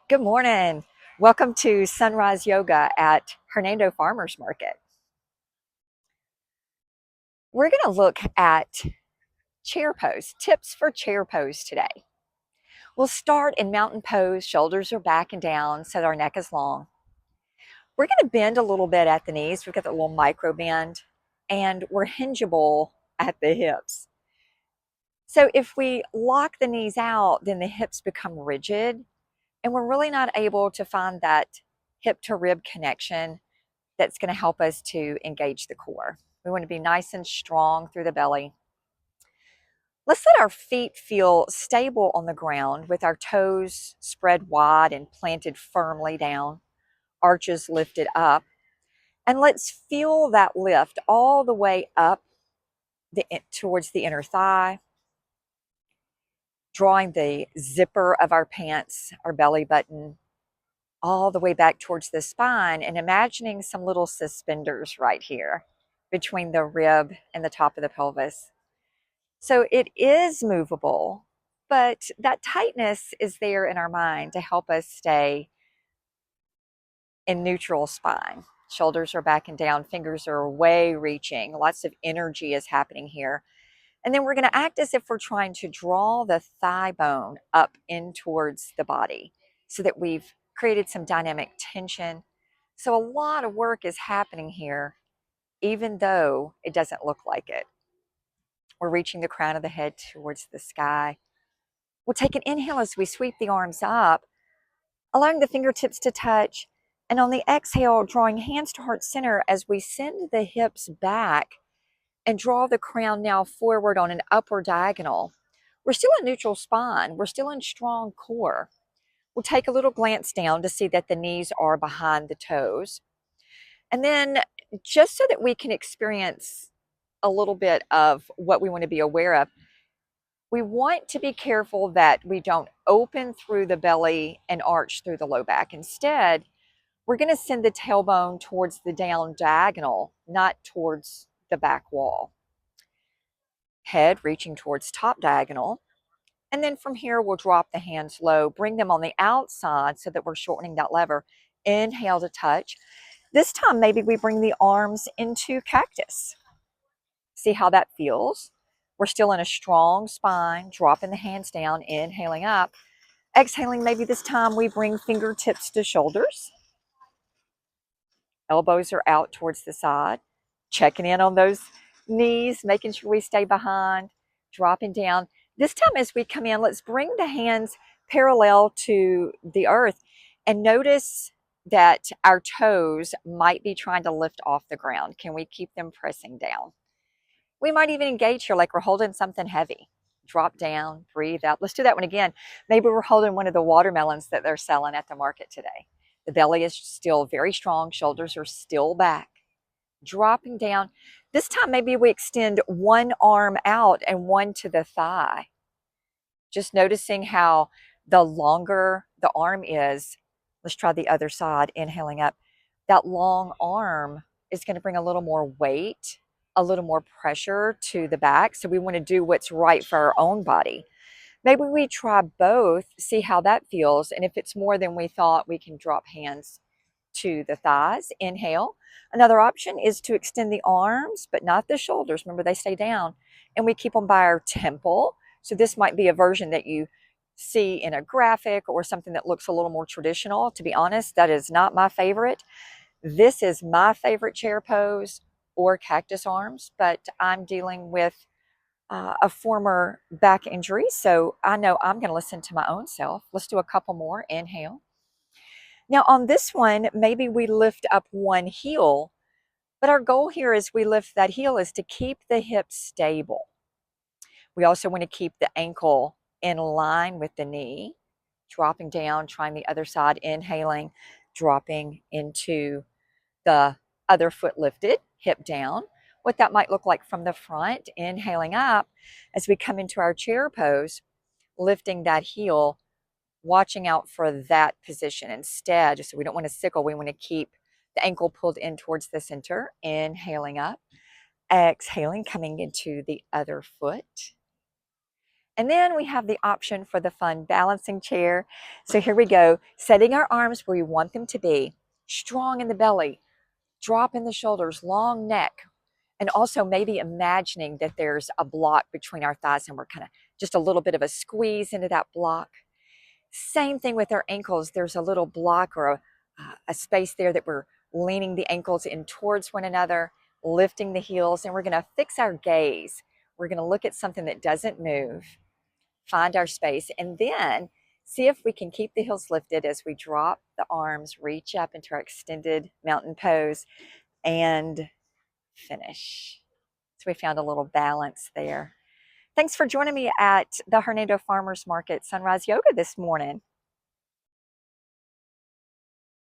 Good morning. Welcome to Sunrise Yoga at Hernando Farmers Market. We're going to look at chair pose, tips for chair pose today. We'll start in mountain pose, shoulders are back and down so that our neck is long. We're going to bend a little bit at the knees. We've got that little micro bend, and we're hingeable at the hips. So if we lock the knees out, then the hips become rigid, and we're really not able to find that hip to rib connection that's going to help us to engage the core. We want to be nice and strong through the belly. Let's let our feet feel stable on the ground with our toes spread wide and planted firmly down, arches lifted up. And let's feel that lift all the way up towards the inner thigh, drawing the zipper of our pants, our belly button, all the way back towards the spine, and imagining some little suspenders right here between the rib and the top of the pelvis. So it is movable, but that tightness is there in our mind to help us stay in neutral spine. Shoulders are back and down, fingers are away reaching, lots of energy is happening here. And then we're going to act as if we're trying to draw the thigh bone up in towards the body so that we've created some dynamic tension. So a lot of work is happening here, even though it doesn't look like it. We're reaching the crown of the head towards the sky. We'll take an inhale as we sweep the arms up, allowing the fingertips to touch. And on the exhale, drawing hands to heart center as we send the hips back and draw the crown now forward on an upward diagonal. We're still in neutral spine. We're still in strong core. We'll take a little glance down to see that the knees are behind the toes. And then just so that we can experience a little bit of what we want to be aware of, we want to be careful that we don't open through the belly and arch through the low back. Instead, we're going to send the tailbone towards the down diagonal, not towards the back wall. Head reaching towards top diagonal. And then from here, we'll drop the hands low, bring them on the outside so that we're shortening that lever. Inhale to touch. This time, maybe we bring the arms into cactus. See how that feels. We're still in a strong spine, dropping the hands down, inhaling up. Exhaling, maybe this time we bring fingertips to shoulders. Elbows are out towards the side. Checking in on those knees, making sure we stay behind, dropping down. This time as we come in, let's bring the hands parallel to the earth and notice that our toes might be trying to lift off the ground. Can we keep them pressing down? We might even engage here like we're holding something heavy. Drop down, breathe out. Let's do that one again. Maybe we're holding one of the watermelons that they're selling at the market today. The belly is still very strong. Shoulders are still back. Dropping down. This time, maybe we extend one arm out and one to the thigh. Just noticing how the longer the arm is. Let's try the other side, inhaling up. That long arm is going to bring a little more weight, a little more pressure to the back. So we want to do what's right for our own body. Maybe we try both, see how that feels. And if it's more than we thought, we can drop hands to the thighs. Inhale. Another option is to extend the arms, but not the shoulders. Remember, they stay down. And we keep them by our temple. So this might be a version that you see in a graphic or something that looks a little more traditional. To be honest, that is not my favorite. This is my favorite chair pose or cactus arms, but I'm dealing with a former back injury. So I know I'm going to listen to my own self. Let's do a couple more. Inhale. Now on this one, maybe we lift up one heel, but our goal here as we lift that heel is to keep the hips stable. We also want to keep the ankle in line with the knee, dropping down, trying the other side, inhaling, dropping into the other foot lifted, hip down. What that might look like from the front, inhaling up as we come into our chair pose, lifting that heel, watching out for that position instead. So we don't want to sickle. We want to keep the ankle pulled in towards the center, inhaling up, exhaling, coming into the other foot. And then we have the option for the fun balancing chair. So here we go, setting our arms where we want them to be, strong in the belly, drop in the shoulders, long neck, and also maybe imagining that there's a block between our thighs and we're kind of just a little bit of a squeeze into that block. Same thing with our ankles. There's a little block or a space there that we're leaning the ankles in towards one another, lifting the heels, and we're going to fix our gaze. We're going to look at something that doesn't move, find our space, and then see if we can keep the heels lifted as we drop the arms, reach up into our extended mountain pose, and finish. So we found a little balance there. Thanks for joining me at the Hernando Farmers Market Sunrise Yoga this morning.